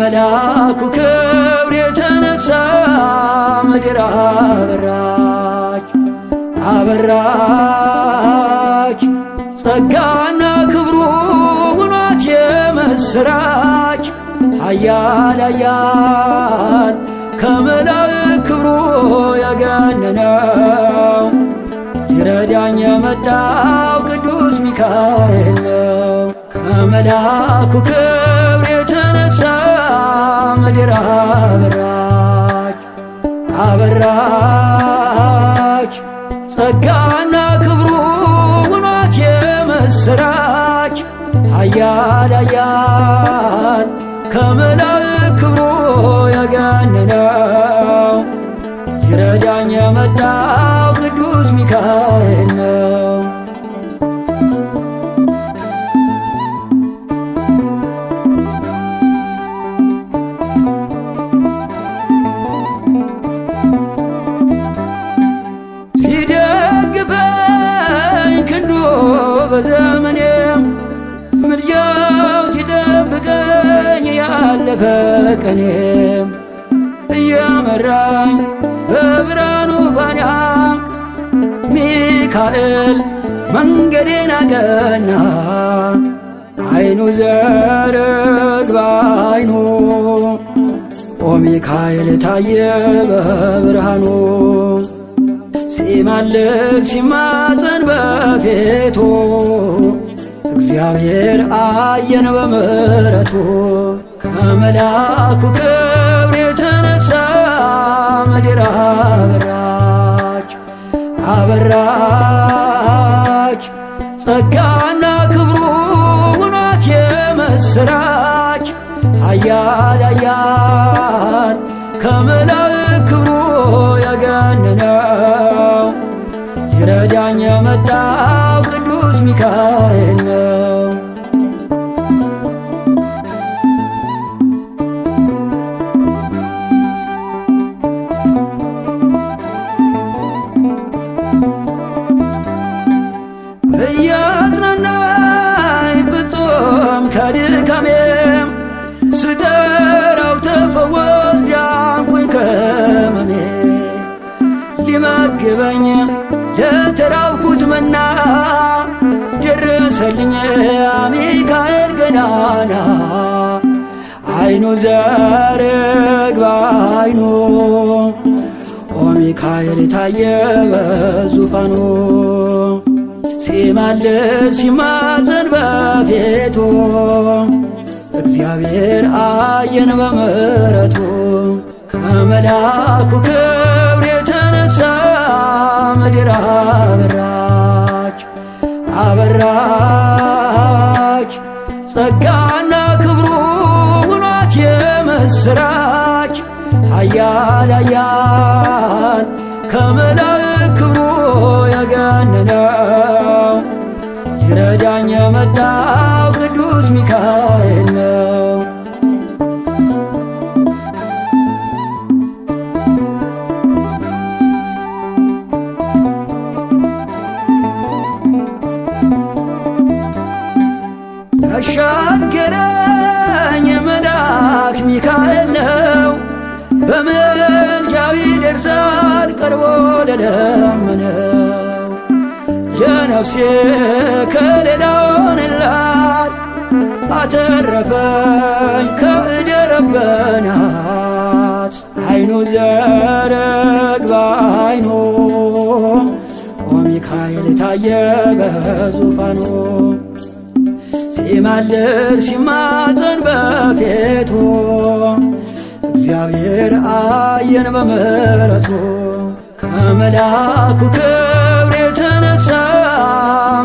ከመላኩ ክብር የተነሳ ምድር አበራች አበራች ጸጋና ክብሩ ውኗት የምስራች ኃያል ኃያል ከመላእክት ክብሩ ያገነነው ይረዳኝ የመጣው ቅዱስ ሚካኤል ነው። ከመላኩ ክብር የተነሳ ምድር አበራች አበራች ጸጋና ክብሩ ውኗት የምስራች ኃያል ኃያል ከመላእክት ክብሩ ያገነነው ይረዳኝ የመጣው ቅዱስ ሚካኤል ነው። ሲደግፈኝ ክንዱ በዘመኔም ምልጃው ሲጠብቀኝ ያለፈ ቀኔም እየመራኝ በብርሃኑ ፋና ሚካኤል መንገዴን አቀና። አይኑ ዘርግ በአይኑ ኦ ሚካኤል ታየ በብርሃኑ ሲማልድ ሲማፀን በፊቱ እግዚአብሔር አየን በምሕረቱ ከመላኩ ክብር የተነሳ ምድር አበራች አበራች ጸጋና ክብሩ ውኗት የምስራች ኃያል ኃያል ከመላእክት ክብሩ ያገነነው ይረዳኝ የመጣው ቅዱስ ሚካኤል ነው። እያጽናናኝ ፍጹም ከድካሜም ስጠራው ተፈወስ ዳንኩኝ ከሕመሜ ሊመግበኝ የተራብኩት መና ደረሰልኝ ሚካኤል ገናና አይኑ ዘርግ በአይኑ ኦ ሚካኤል ታየ በዙፋኑ ሲማልድ ሲማፀን በፊቱ እግዚአብሔር አየን በምሕረቱ ከመላኩ ክብር የተነሳ ምድር አበራች አበራች ጸጋና ክብሩ ውኗት የምስራች ኃያል ኃያል ከመላእክት ክብሩ ያገነነው ይረዳኝ የመጣው ቅዱስ ሚካኤል ነው። ያሻገረኝ መልአክ ሚካኤል ነው በምልጃው ይደርሳል ቀርቦ ለለመነው የነፍሴ ከለላ ሆነላት አተረፈኝ ከእደ ረበናት አይኑ ዘርግ በአይኑ ኦ ሚካኤል ታየ በዙፋኑ ሲማልድ ሲማፀን በፊቱ እግዚአብሔር አየን በምሕረቱ ከመላኩ ክብር የተነሳ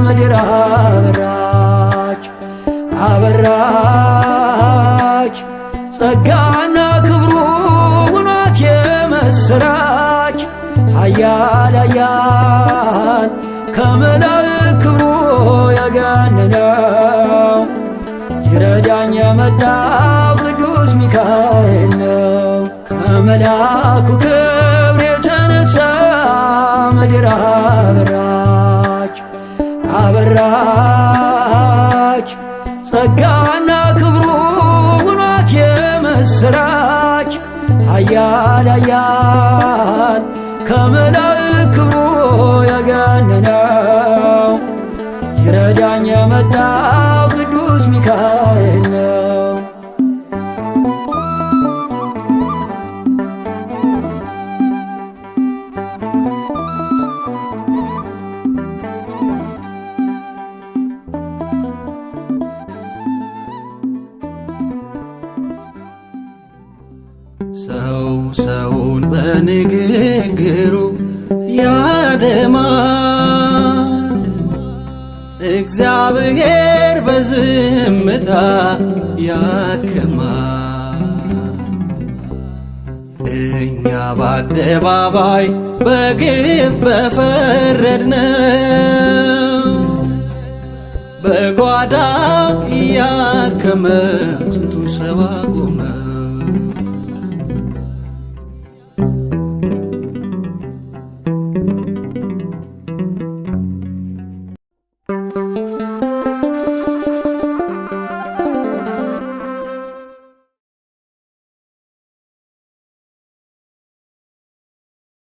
ምድር አበራች አበራች ጸጋና ክብሩ ውኗት የምስራች ኃያል ኃያል ከመላእክት ክብሩ ያገነነው ይረዳኝ የመጣው ቅዱስ ሚካኤል ነው። ከመላኩ ክብር የተነሳ ምድር አበራች አበራች ጸጋና ክብሩ ውኗት የምስራች ኃያል ኃያል ከመላእክት ክብሩ የገነነው ይረዳኝ የመጣው ቅዱስ ሚካኤል ነው። ሰው ሰውን በንግግሩ ያደማል፣ እግዚአብሔር በዝምታ ያክማል። እኛ በአደባባይ በግፍ በፈረድነው፣ በጓዳ ያከመ